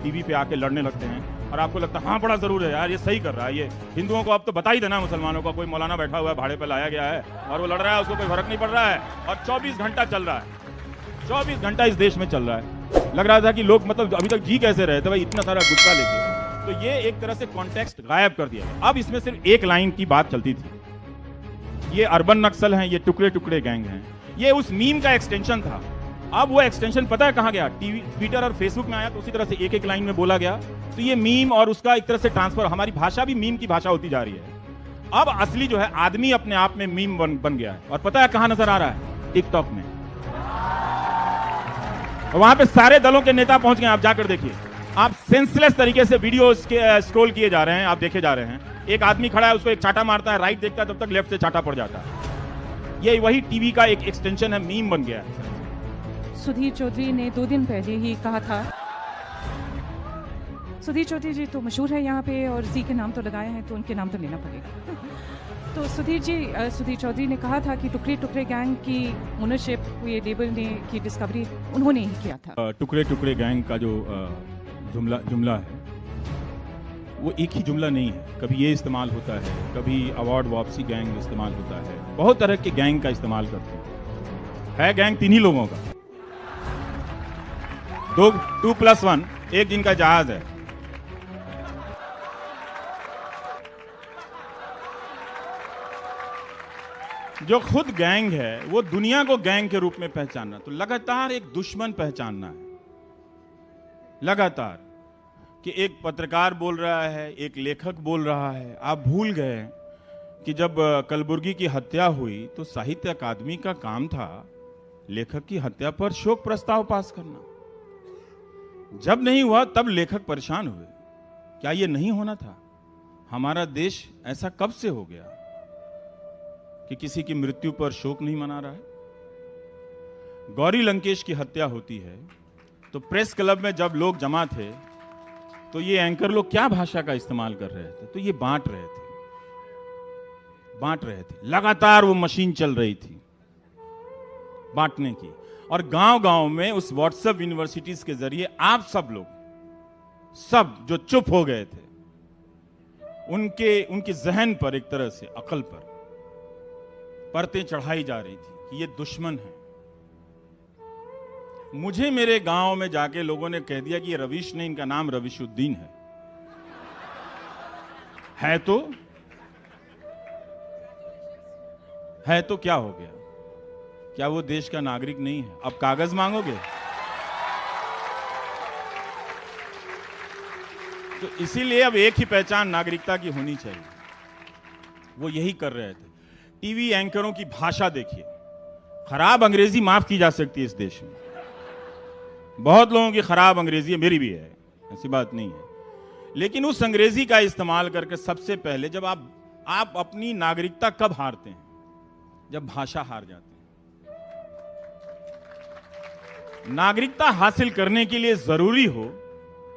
TV पे आके लड़ने लगते हैं और आपको लगता है हाँ बड़ा जरूर है यार, ये सही कर रहा है, ये हिंदुओं को अब तो बता ही देना, मुसलमानों का कोई मौलाना बैठा हुआ है, भाड़े पे लाया गया है और वो लड़ रहा है, उसको कोई फर्क नहीं पड़ रहा है और 24 घंटा चल रहा है, 24 घंटा इस देश में चल रहा है। लग रहा था कि लोग मतलब अभी तक जी कैसे रहे थे भाई इतना सारा गुस्सा लेके। तो ये एक तरह से कॉन्टेक्स्ट गायब कर दिया। अब इसमें सिर्फ एक लाइन की बात चलती थी, ये अर्बन नक्सल हैं, ये टुकड़े टुकड़े गैंग हैं, ये उस मीम का एक्सटेंशन था। अब वो एक्सटेंशन पता है कहां गया? टीवी, ट्विटर और फेसबुक में आया तो उसी तरह से एक एक लाइन में बोला गया। तो ये मीम और उसका एक तरह से ट्रांसफर, हमारी भाषा भी मीम की भाषा होती जा रही है। अब असली जो है आदमी अपने आप में मीम बन गया है। और पता है कहां नजर आ रहा है? टिकटॉक में। वहां पे सारे दलों के नेता पहुंच गए, आप जाकर देखिए। आप सेंसलेस तरीके से वीडियो स्क्रॉल किए जा रहे हैं, आप देखे जा रहे हैं। एक आदमी खड़ा है, उसको एक चाटा मारता है, राइट देखता है, तब तक लेफ्ट से चाटा पड़ जाता है। ये वही टीवी का एक एक्सटेंशन है, मीम बन गया है। सुधीर चौधरी ने 2 दिन पहले ही कहा था, सुधीर चौधरी जी तो मशहूर है यहाँ पे और जी के नाम तो लगाए हैं तो उनके नाम तो लेना पड़ेगा। तो सुधीर चौधरी ने कहा था कि टुकड़े टुकड़े गैंग की ओनरशिप ये लेबल ने की डिस्कवरी उन्होंने ही किया था। टुकड़े टुकड़े गैंग का जो जुमला है वो एक ही जुमला नहीं है। कभी ये इस्तेमाल होता है, कभी अवार्ड वापसी गैंग इस्तेमाल होता है, बहुत तरह के गैंग का इस्तेमाल करते हैं। है गैंग 3 ही लोगों का, 2+1, एक दिन का जहाज है। जो खुद गैंग है वो दुनिया को गैंग के रूप में पहचानना, तो लगातार एक दुश्मन पहचानना है। लगातार कि एक पत्रकार बोल रहा है, एक लेखक बोल रहा है। आप भूल गए कि जब कलबुर्गी की हत्या हुई तो साहित्य अकादमी का काम था लेखक की हत्या पर शोक प्रस्ताव पास करना। जब नहीं हुआ तब लेखक परेशान हुए। क्या यह नहीं होना था? हमारा देश ऐसा कब से हो गया कि किसी की मृत्यु पर शोक नहीं मना रहा है? गौरी लंकेश की हत्या होती है तो प्रेस क्लब में जब लोग जमा थे तो ये एंकर लोग क्या भाषा का इस्तेमाल कर रहे थे? तो ये बांट रहे थे। लगातार वो मशीन चल रही थी बांटने की। और गांव-गांव में उस व्हाट्सएप यूनिवर्सिटीज के जरिए आप सब लोग, सब जो चुप हो गए थे, उनके जहन पर एक तरह से अकल पर परतें चढ़ाई जा रही थी कि ये दुश्मन है। मुझे मेरे गांव में जाके लोगों ने कह दिया कि ये रवीश नहीं, इनका नाम रवीशुद्दीन है तो क्या हो गया? क्या वो देश का नागरिक नहीं है? अब कागज मांगोगे? तो इसीलिए अब एक ही पहचान नागरिकता की होनी चाहिए। वो यही कर रहे थे। टीवी एंकरों की भाषा देखिए, खराब अंग्रेजी माफ की जा सकती है इस देश में। बहुत लोगों की खराब अंग्रेजी है, मेरी भी है, ऐसी बात नहीं है। लेकिन उस अंग्रेजी का इस्तेमाल करके सबसे पहले जब आप अपनी नागरिकता कब हारते हैं? जब भाषा हार जाते हैं। नागरिकता हासिल करने के लिए जरूरी हो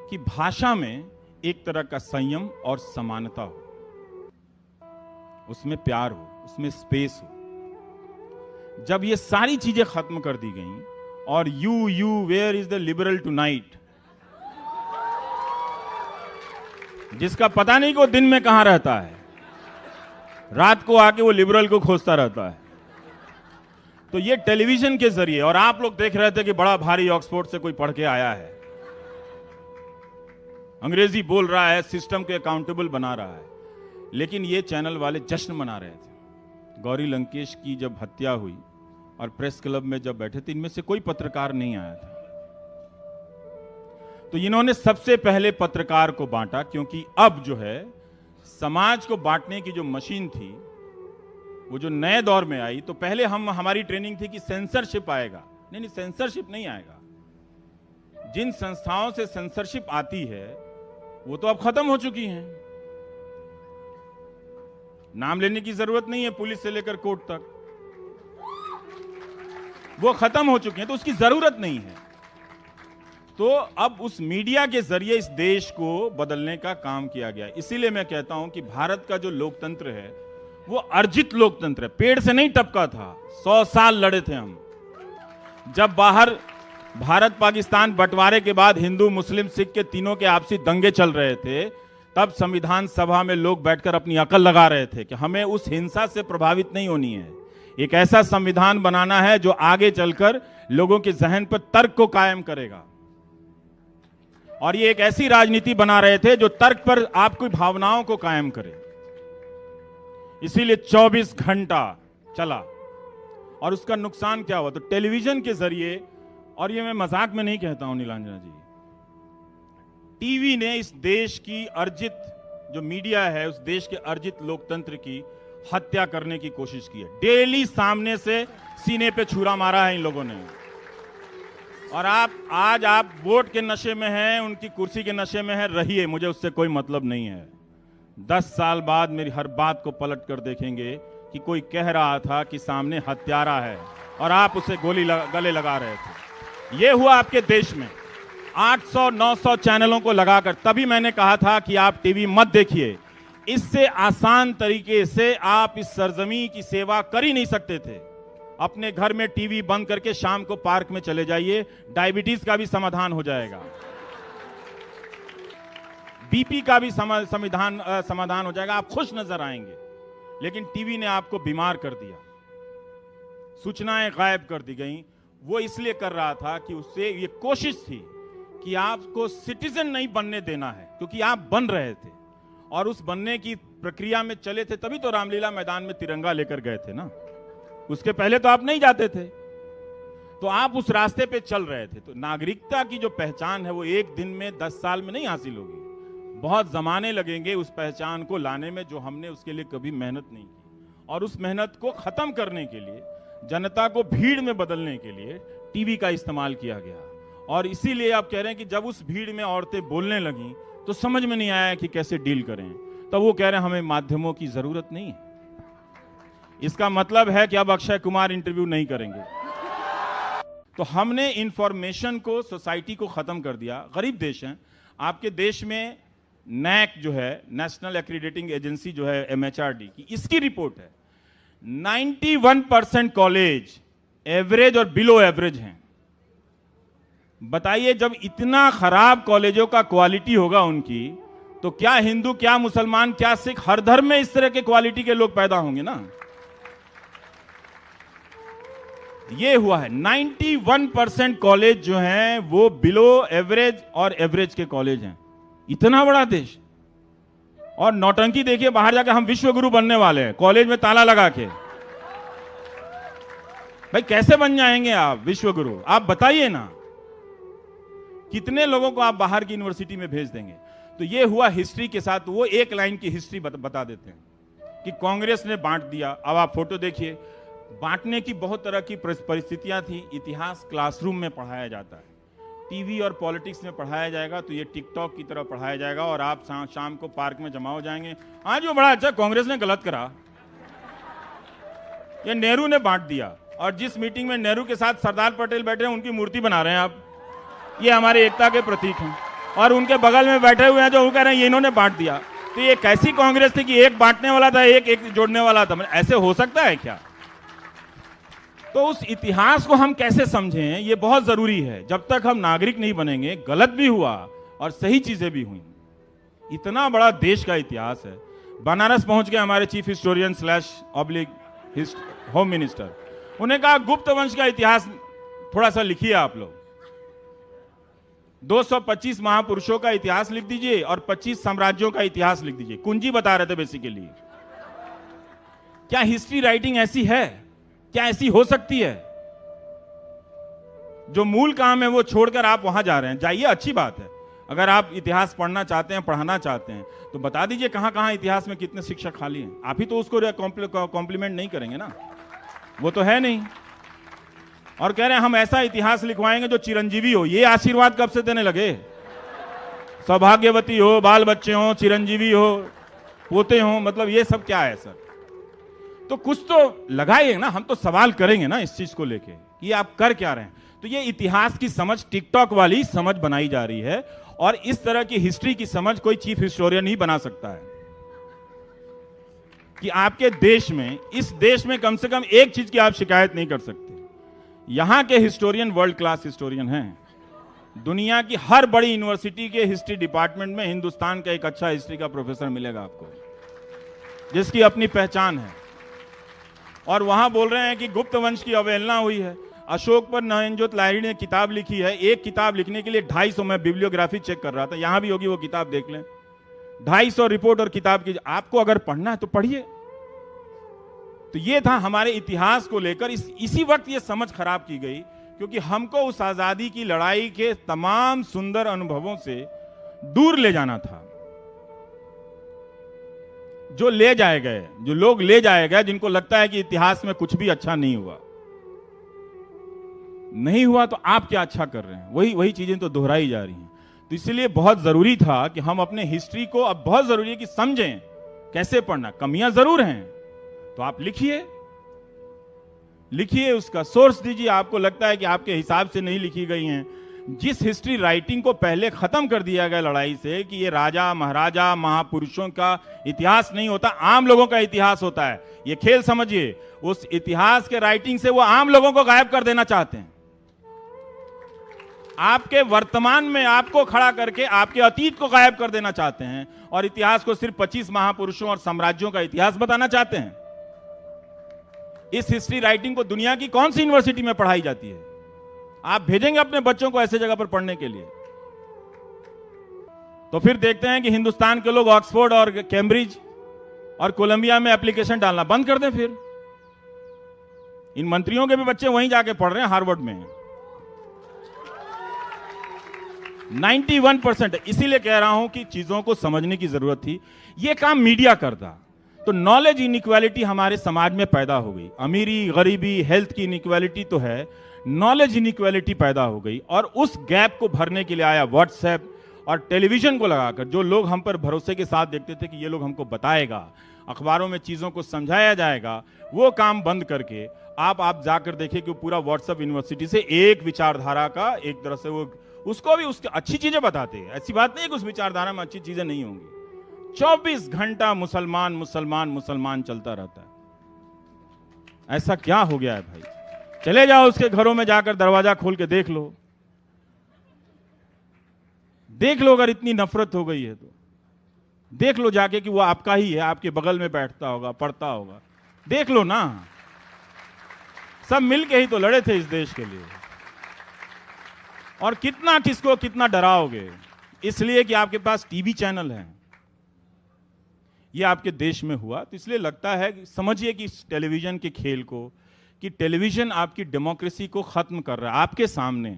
कि भाषा में एक तरह का संयम और समानता हो, उसमें प्यार हो, उसमें स्पेस हो। जब ये सारी चीजें खत्म कर दी गई और you where is the liberal tonight, जिसका पता नहीं कि वो दिन में कहां रहता है, रात को आके वो लिबरल को खोजता रहता है। तो ये टेलीविजन के जरिए, और आप लोग देख रहे थे कि बड़ा भारी ऑक्सफोर्ड से कोई पढ़ के आया है, अंग्रेजी बोल रहा है, सिस्टम को अकाउंटेबल बना रहा है। लेकिन ये चैनल वाले जश्न मना रहे थे। गौरी लंकेश की जब हत्या हुई और प्रेस क्लब में जब बैठे थे, इनमें से कोई पत्रकार नहीं आया था। तो इन्होंने सबसे पहले पत्रकार को बांटा, क्योंकि अब जो है समाज को बांटने की जो मशीन थी वो जो नए दौर में आई, तो पहले हमारी ट्रेनिंग थी कि सेंसरशिप आएगा। नहीं, सेंसरशिप नहीं आएगा। जिन संस्थाओं से सेंसरशिप आती है वो तो अब खत्म हो चुकी हैं। नाम लेने की जरूरत नहीं है, पुलिस से लेकर कोर्ट तक वो खत्म हो चुके हैं, तो उसकी जरूरत नहीं है। तो अब उस मीडिया के जरिए इस देश को बदलने का काम किया गया। इसीलिए मैं कहता हूं कि भारत का जो लोकतंत्र है वो अर्जित लोकतंत्र है, पेड़ से नहीं टपका था। 100 साल लड़े थे हम। जब बाहर भारत पाकिस्तान बंटवारे के बाद हिंदू मुस्लिम सिख के तीनों के आपसी दंगे चल रहे थे, तब संविधान सभा में लोग बैठकर अपनी अकल लगा रहे थे कि हमें उस हिंसा से प्रभावित नहीं होनी है। एक ऐसा संविधान बनाना है जो आगे चलकर लोगों के जहन पर तर्क को कायम करेगा। और ये एक ऐसी राजनीति बना रहे थे जो तर्क पर आपकी भावनाओं को कायम करे। इसीलिए 24 घंटा चला। और उसका नुकसान क्या हुआ? तो टेलीविजन के जरिए, और ये मैं मजाक में नहीं कहता हूं नीलांजना जी, टीवी ने इस देश की अर्जित, जो मीडिया है उस देश के अर्जित लोकतंत्र की हत्या करने की कोशिश की है। डेली सामने से सीने पे छुरा मारा है इन लोगों ने। और आज आप वोट के नशे में हैं, उनकी कुर्सी के नशे में हैं, रहिए, मुझे उससे कोई मतलब नहीं है। 10 साल बाद मेरी हर बात को पलट कर देखेंगे कि कोई कह रहा था कि सामने हत्यारा है और आप उसे गले लगा रहे थे। यह हुआ आपके देश में 800-900 चैनलों को लगाकर। तभी मैंने कहा था कि आप टीवी मत देखिए, इससे आसान तरीके से आप इस सरजमी की सेवा कर ही नहीं सकते थे। अपने घर में टीवी बंद करके शाम को पार्क में चले जाइए, डायबिटीज का भी समाधान हो जाएगा, बीपी का भी समाधान हो जाएगा, आप खुश नजर आएंगे। लेकिन टीवी ने आपको बीमार कर दिया, सूचनाएं गायब कर दी गई। वो इसलिए कर रहा था कि उससे ये कोशिश थी कि आपको सिटीजन नहीं बनने देना है, क्योंकि आप बन रहे थे और उस बनने की प्रक्रिया में चले थे। तभी तो रामलीला मैदान में तिरंगा लेकर गए थे ना, उसके पहले तो आप नहीं जाते थे। तो आप उस रास्ते पे चल रहे थे। तो नागरिकता की जो पहचान है वो एक दिन में 10 साल में नहीं हासिल होगी, बहुत जमाने लगेंगे उस पहचान को लाने में, जो हमने उसके लिए कभी मेहनत नहीं की। और उस मेहनत को खत्म करने के लिए, जनता को भीड़ में बदलने के लिए टीवी का इस्तेमाल किया गया। और इसीलिए आप कह रहे हैं कि जब उस भीड़ में औरतें बोलने लगी तो समझ में नहीं आया कि कैसे डील करें, तब वो कह रहे हैं हमें माध्यमों की जरूरत नहीं है। इसका मतलब है कि अब अक्षय कुमार इंटरव्यू नहीं करेंगे। तो हमने इंफॉर्मेशन को, सोसाइटी को खत्म कर दिया। गरीब देश हैं आपके देश में। नैक जो है, नेशनल एक्रीडेटिंग एजेंसी जो है, MHRD की, इसकी रिपोर्ट है 91% कॉलेज एवरेज और बिलो एवरेज हैं। बताइए, जब इतना खराब कॉलेजों का क्वालिटी होगा उनकी, तो क्या हिंदू, क्या मुसलमान, क्या सिख, हर धर्म में इस तरह के क्वालिटी के लोग पैदा होंगे ना। ये हुआ है 91% कॉलेज जो हैं वो बिलो एवरेज और एवरेज के कॉलेज हैं। इतना बड़ा देश, और नौटंकी देखिए, बाहर जाकर हम विश्व गुरु बनने वाले हैं, कॉलेज में ताला लगा के। भाई कैसे बन जाएंगे आप विश्व गुरु? आप बताइए ना, कितने लोगों को आप बाहर की यूनिवर्सिटी में भेज देंगे? तो ये हुआ हिस्ट्री के साथ। वो एक लाइन की हिस्ट्री बता देते हैं कि कांग्रेस ने बांट दिया। अब आप फोटो देखिए, बांटने की बहुत तरह की परिस्थितियां थी। इतिहास क्लासरूम में पढ़ाया जाता है, टीवी और पॉलिटिक्स में पढ़ाया जाएगा तो ये टिकटॉक की तरह पढ़ाया जाएगा, और आप शाम को पार्क में जमा हो जाएंगे। आज वो बड़ा अच्छा, कांग्रेस ने गलत करा, ये नेहरू ने बांट दिया। और जिस मीटिंग में नेहरू के साथ सरदार पटेल बैठे हैं, उनकी मूर्ति बना रहे हैं आप, ये हमारे एकता के प्रतीक हैं। और उनके बगल में बैठे हुए हैं जो वो कह रहे हैं ये इन्होंने बांट दिया। तो ये कैसी कांग्रेस थी कि एक बांटने वाला था, एक जोड़ने वाला था? ऐसे हो सकता है क्या? तो उस इतिहास को हम कैसे समझें, ये बहुत जरूरी है। जब तक हम नागरिक नहीं बनेंगे, गलत भी हुआ और सही चीजें भी हुई। इतना बड़ा देश का इतिहास है। बनारस पहुंच गए हमारे चीफ हिस्टोरियन / होम मिनिस्टर, उन्हें कहा गुप्त वंश का इतिहास थोड़ा सा लिखिए आप लोग। 225 महापुरुषों का इतिहास लिख दीजिए और 25 साम्राज्यों का इतिहास लिख दीजिए। कुंजी बता रहे थे बेसिकली। क्या हिस्ट्री राइटिंग ऐसी है? क्या ऐसी हो सकती है? जो मूल काम है वो छोड़कर आप वहां जा रहे हैं। जाइए, अच्छी बात है। अगर आप इतिहास पढ़ना चाहते हैं, पढ़ाना चाहते हैं, तो बता दीजिए कहां कहां इतिहास में कितने शिक्षक खाली हैं। आप ही तो उसको कॉम्प्लीमेंट नहीं करेंगे ना, वो तो है नहीं। और कह रहे हैं हम ऐसा इतिहास लिखवाएंगे जो चिरंजीवी हो। ये आशीर्वाद कब से देने लगे? सौभाग्यवती हो, बाल बच्चे हो, चिरंजीवी हो, पोते हो, मतलब ये सब क्या है सर? तो कुछ तो लगाइए ना, हम तो सवाल करेंगे ना इस चीज को लेके कि आप कर क्या रहे हैं। तो ये इतिहास की समझ टिकटॉक वाली समझ बनाई जा रही है, और इस तरह की हिस्ट्री की समझ कोई चीफ हिस्टोरियन ही बना सकता है। कि आपके देश में, इस देश में कम से कम एक चीज की आप शिकायत नहीं कर सकते यहां के हिस्टोरियन वर्ल्ड क्लास हिस्टोरियन हैं। दुनिया की हर बड़ी यूनिवर्सिटी के हिस्ट्री डिपार्टमेंट में हिंदुस्तान का एक अच्छा हिस्ट्री का प्रोफेसर मिलेगा आपको, जिसकी अपनी पहचान है। और वहां बोल रहे हैं कि गुप्त वंश की अवहेलना हुई है। अशोक पर नयनजोत लाहिड़ी ने किताब लिखी है। एक किताब लिखने के लिए 250, मैं बिब्लियोग्राफी चेक कर रहा था, यहां भी होगी वो किताब, देख लें। 250 रिपोर्ट और किताब की, आपको अगर पढ़ना है तो पढ़िए। तो ये था हमारे इतिहास को लेकर। इसी वक्त ये समझ खराब की गई, क्योंकि हमको उस आजादी की लड़ाई के तमाम सुंदर अनुभवों से दूर ले जाना था। जो ले जाए गए, जो लोग ले जाए गए, जिनको लगता है कि इतिहास में कुछ भी अच्छा नहीं हुआ, तो आप क्या अच्छा कर रहे हैं? वही चीजें तो दोहराई जा रही हैं। तो इसलिए बहुत जरूरी था कि हम अपने हिस्ट्री को, अब बहुत जरूरी है कि समझें कैसे पढ़ना। कमियां जरूर हैं तो आप लिखिए, उसका सोर्स दीजिए। आपको लगता है कि आपके हिसाब से नहीं लिखी गई हैं, जिस हिस्ट्री राइटिंग को पहले खत्म कर दिया गया लड़ाई से, कि ये राजा महाराजा महापुरुषों का इतिहास नहीं होता, आम लोगों का इतिहास होता है। ये खेल समझिए, उस इतिहास के राइटिंग से वो आम लोगों को गायब कर देना चाहते हैं। आपके वर्तमान में आपको खड़ा करके आपके अतीत को गायब कर देना चाहते हैं, और इतिहास को सिर्फ 25 महापुरुषों और साम्राज्यों का इतिहास बताना चाहते हैं। इस हिस्ट्री राइटिंग को दुनिया की कौन सी यूनिवर्सिटी में पढ़ाई जाती है? आप भेजेंगे अपने बच्चों को ऐसे जगह पर पढ़ने के लिए? तो फिर देखते हैं कि हिंदुस्तान के लोग ऑक्सफोर्ड और कैम्ब्रिज और कोलंबिया में एप्लीकेशन डालना बंद कर दें। फिर इन मंत्रियों के भी बच्चे वहीं जाके पढ़ रहे हैं, हार्वर्ड में। 91%। इसीलिए कह रहा हूं कि चीजों को समझने की जरूरत थी। यह काम मीडिया करता तो नॉलेज इनइक्वालिटी हमारे समाज में पैदा हो गई। अमीरी, गरीबी, हेल्थ की इनइक्वालिटी तो है, नॉलेज इनइक्वालिटी पैदा हो गई। और उस गैप को भरने के लिए आया व्हाट्सएप और टेलीविजन को लगाकर। जो लोग हम पर भरोसे के साथ देखते थे कि ये लोग हमको बताएगा, अखबारों में चीजों को समझाया जाएगा, वो काम बंद करके आप जाकर देखिए कि पूरा व्हाट्सएप यूनिवर्सिटी से एक विचारधारा का, एक तरह से वो उसको भी उसकी अच्छी चीजें बताते हैं। ऐसी बात नहीं कि उस विचारधारा में अच्छी चीजें नहीं होंगी। 24 घंटा मुसलमान मुसलमान मुसलमान चलता रहता है। ऐसा क्या हो गया है भाई? चले जाओ उसके घरों में, जाकर दरवाजा खोल के देख लो। अगर इतनी नफरत हो गई है तो देख लो जाके कि वो आपका ही है, आपके बगल में बैठता होगा, पढ़ता होगा। देख लो ना, सब मिलके ही तो लड़े थे इस देश के लिए। और कितना डराओगे? इसलिए कि आपके पास टीवी चैनल है। ये आपके देश में हुआ, तो इसलिए लगता है, समझिए कि इस टेलीविजन के खेल को, कि टेलीविजन आपकी डेमोक्रेसी को खत्म कर रहा है आपके सामने।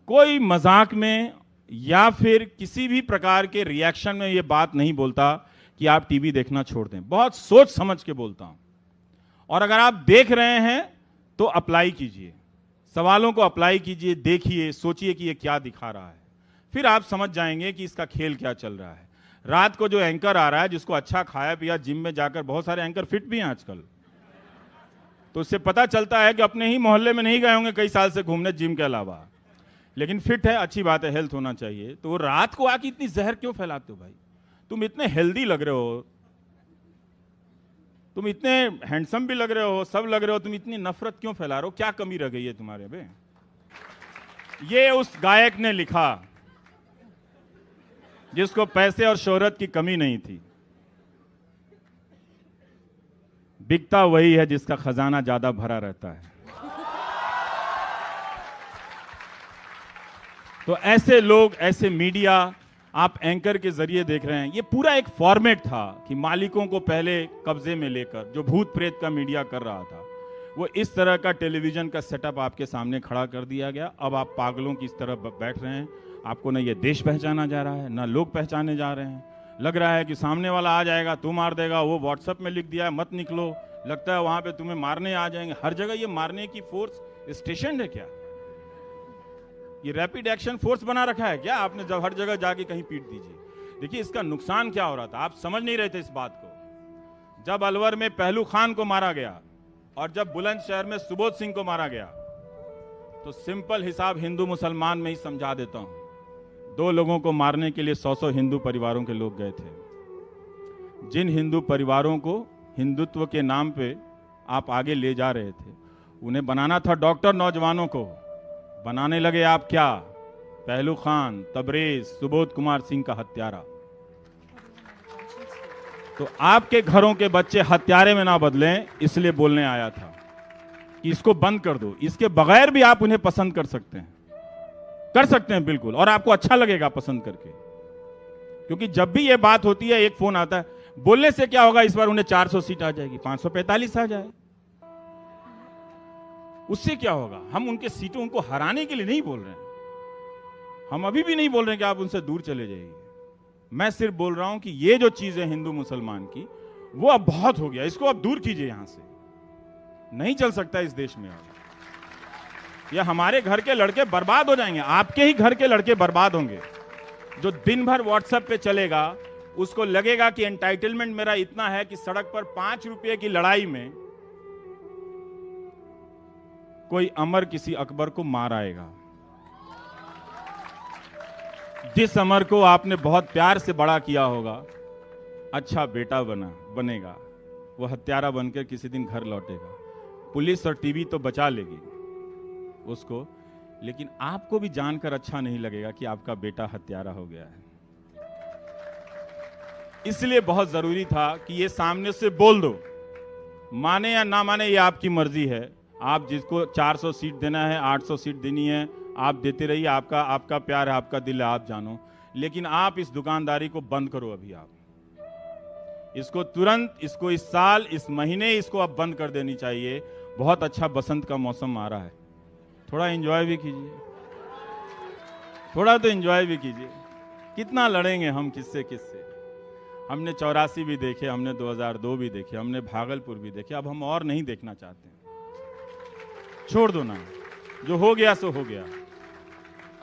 कोई मजाक में या फिर किसी भी प्रकार के रिएक्शन में ये बात नहीं बोलता कि आप टीवी देखना छोड़ दें। बहुत सोच समझ के बोलता हूं। और अगर आप देख रहे हैं तो अप्लाई कीजिए, सवालों को अप्लाई कीजिए, देखिए, सोचिए कि ये क्या दिखा रहा है। फिर आप समझ जाएंगे कि इसका खेल क्या चल रहा है। रात को जो एंकर आ रहा है, जिसको अच्छा खाया पिया, जिम में जाकर, बहुत सारे एंकर फिट भी हैं आजकल, तो उससे पता चलता है कि अपने ही मोहल्ले में नहीं गए होंगे कई साल से घूमने जिम के अलावा, लेकिन फिट है, अच्छी बात है, हेल्थ होना चाहिए। तो वो रात को आके इतनी जहर क्यों फैलाते हो भाई? तुम इतने हेल्दी लग रहे हो, तुम इतने हैंडसम भी लग रहे हो, सब लग रहे हो, तुम इतनी नफरत क्यों फैला रहे हो? क्या कमी रह गई है तुम्हारे बे? ये उस गायक ने लिखा जिसको पैसे और शोहरत की कमी नहीं थी। बिकता वही है जिसका खजाना ज्यादा भरा रहता है। तो ऐसे लोग, ऐसे मीडिया आप एंकर के जरिए देख रहे हैं। ये पूरा एक फॉर्मेट था कि मालिकों को पहले कब्जे में लेकर, जो भूत प्रेत का मीडिया कर रहा था, वो इस तरह का टेलीविजन का सेटअप आपके सामने खड़ा कर दिया गया। अब आप पागलों की इस तरह बैठ रहे हैं। आपको ना ये देश पहचाना जा रहा है, ना लोग पहचाने जा रहे हैं। लग रहा है कि सामने वाला आ जाएगा, तू मार देगा, वो व्हाट्सएप में लिख दिया है मत निकलो, लगता है वहां पे तुम्हें मारने आ जाएंगे। हर जगह ये मारने की फोर्स स्टेशन है क्या? ये रैपिड एक्शन फोर्स बना रखा है क्या आपने? जब हर जगह जाके कहीं पीट दीजिए। देखिए इसका नुकसान क्या हो रहा था, आप समझ नहीं रहे थे इस बात को। जब अलवर में पहलू खान को मारा गया और जब बुलंदशहर में सुबोध सिंह को मारा गया, तो सिंपल हिसाब हिंदू मुसलमान में ही समझा देता हूं। 2 लोगों को मारने के लिए 100 हिंदू परिवारों के लोग गए थे। जिन हिंदू परिवारों को हिंदुत्व के नाम पे आप आगे ले जा रहे थे, उन्हें बनाना था डॉक्टर, नौजवानों को बनाने लगे आप क्या? पहलू खान, तबरेज, सुबोध कुमार सिंह का हत्यारा। तो आपके घरों के बच्चे हत्यारे में ना बदलें, इसलिए बोलने आया था कि इसको बंद कर दो। इसके बगैर भी आप उन्हें पसंद कर सकते हैं बिल्कुल, और आपको अच्छा लगेगा पसंद करके, क्योंकि जब भी ये बात होती है एक फोन आता है। बोलने से क्या होगा? इस बार उन्हें 400 सीट आ जाएगी, 545 आ जाए, उससे क्या होगा? हम उनके सीटों को हराने के लिए नहीं बोल रहे हैं, हम अभी भी नहीं बोल रहे हैं कि आप उनसे दूर चले जाइए। मैं सिर्फ बोल रहा हूं कि ये जो चीज है हिंदू मुसलमान की, वो अब बहुत हो गया, इसको अब दूर कीजिए। यहां से नहीं चल सकता इस देश में अब। ये हमारे घर के लड़के बर्बाद हो जाएंगे, आपके ही घर के लड़के बर्बाद होंगे। जो दिन भर व्हाट्सएप पे चलेगा, उसको लगेगा कि एंटाइटलमेंट मेरा इतना है कि सड़क पर 5 रुपए की लड़ाई में कोई अमर किसी अकबर को मार आएगा। जिस अमर को आपने बहुत प्यार से बड़ा किया होगा, अच्छा बेटा बनेगा, वो हत्यारा बनकर किसी दिन घर लौटेगा। पुलिस और टीवी तो बचा लेगी उसको, लेकिन आपको भी जानकर अच्छा नहीं लगेगा कि आपका बेटा हत्यारा हो गया है। इसलिए बहुत जरूरी था कि ये सामने से बोल दो, माने या ना माने ये आपकी मर्जी है। आप जिसको 400 सीट देना है, 800 सीट देनी है, आप देते रहिए, आपका प्यार है, आपका दिल है, आप जानो। लेकिन आप इस दुकानदारी को बंद करो अभी। आप इसको तुरंत, इसको इस साल, इस महीने इसको अब बंद कर देनी चाहिए। बहुत अच्छा बसंत का मौसम आ रहा है, थोड़ा एंजॉय भी कीजिए, थोड़ा तो एंजॉय भी कीजिए। कितना लड़ेंगे हम किससे? हमने 84 भी देखे, हमने 2002 भी देखे, हमने भागलपुर भी देखे, अब हम और नहीं देखना चाहते। छोड़ दो ना, जो हो गया सो हो गया।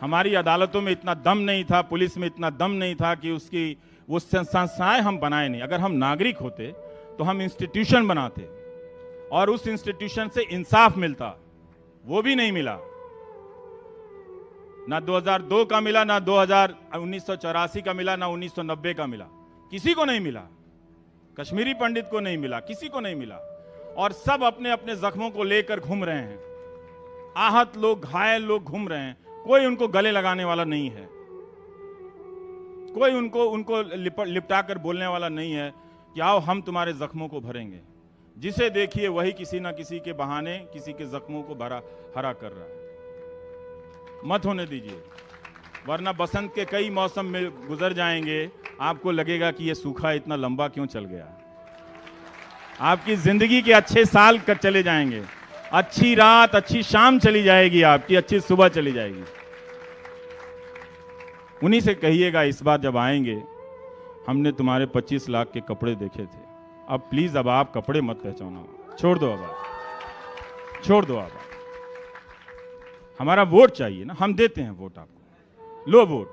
हमारी अदालतों में इतना दम नहीं था, पुलिस में इतना दम नहीं था कि उसकी वो संस्थाएं हम बनाए नहीं। अगर हम नागरिक होते तो हम इंस्टीट्यूशन बनाते और उस इंस्टीट्यूशन से इंसाफ मिलता। वो भी नहीं मिला, ना 2002 का मिला, ना 1984 का मिला, ना 1990 का मिला, किसी को नहीं मिला। कश्मीरी पंडित को नहीं मिला, किसी को नहीं मिला। और सब अपने अपने जख्मों को लेकर घूम रहे हैं, आहत लोग, घायल लोग घूम रहे हैं। कोई उनको गले लगाने वाला नहीं है, कोई उनको लिपटा कर बोलने वाला नहीं है कि आओ हम तुम्हारे जख्मों को भरेंगे। जिसे देखिए वही किसी ना किसी के बहाने किसी के जख्मों को हरा कर रहा है। मत होने दीजिए, वरना बसंत के कई मौसम में गुजर जाएंगे, आपको लगेगा कि ये सूखा इतना लंबा क्यों चल गया। आपकी जिंदगी के अच्छे साल चले जाएंगे, अच्छी रात, अच्छी शाम चली जाएगी, आपकी अच्छी सुबह चली जाएगी। उन्हीं से कहिएगा इस बार जब आएंगे, हमने तुम्हारे 25 लाख के कपड़े देखे थे, अब प्लीज अब आप कपड़े मत पहचाना, छोड़ दो अब आप, छोड़ दो अब। हमारा वोट चाहिए ना, हम देते हैं वोट आपको, लो वोट,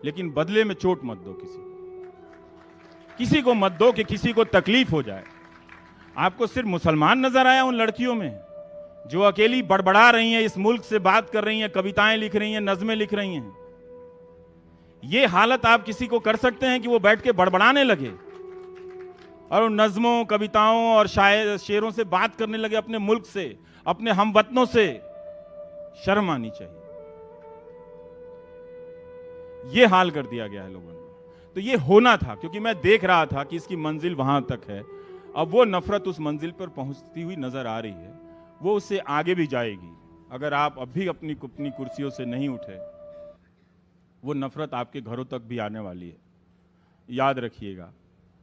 लेकिन बदले में चोट मत दो किसी को मत दो कि किसी को तकलीफ हो जाए। आपको सिर्फ मुसलमान नजर आया उन लड़कियों में जो अकेली बड़बड़ा रही हैं, इस मुल्क से बात कर रही हैं, कविताएं लिख रही हैं, नज़में लिख रही हैं। ये हालत आप किसी को कर सकते हैं कि वो बैठ के बड़बड़ाने लगे और उन नज़मों, कविताओं और शेरों से बात करने लगे अपने मुल्क से, अपने हमवतनों से? शर्म आनी चाहिए। ये हाल कर दिया गया है लोगों ने। तो ये होना था, क्योंकि मैं देख रहा था कि इसकी मंजिल वहां तक है। अब वो नफरत उस मंजिल पर पहुंचती हुई नजर आ रही है, वो उससे आगे भी जाएगी। अगर आप अभी अपनी कुर्सियों से नहीं उठे, वो नफरत आपके घरों तक भी आने वाली है। याद रखिएगा,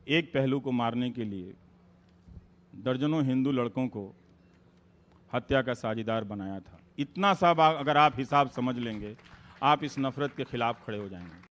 एक पहलू को मारने के लिए दर्जनों हिंदू लड़कों को हत्या का साझीदार बनाया था। इतना सब अगर आप हिसाब समझ लेंगे, आप इस नफरत के खिलाफ खड़े हो जाएंगे।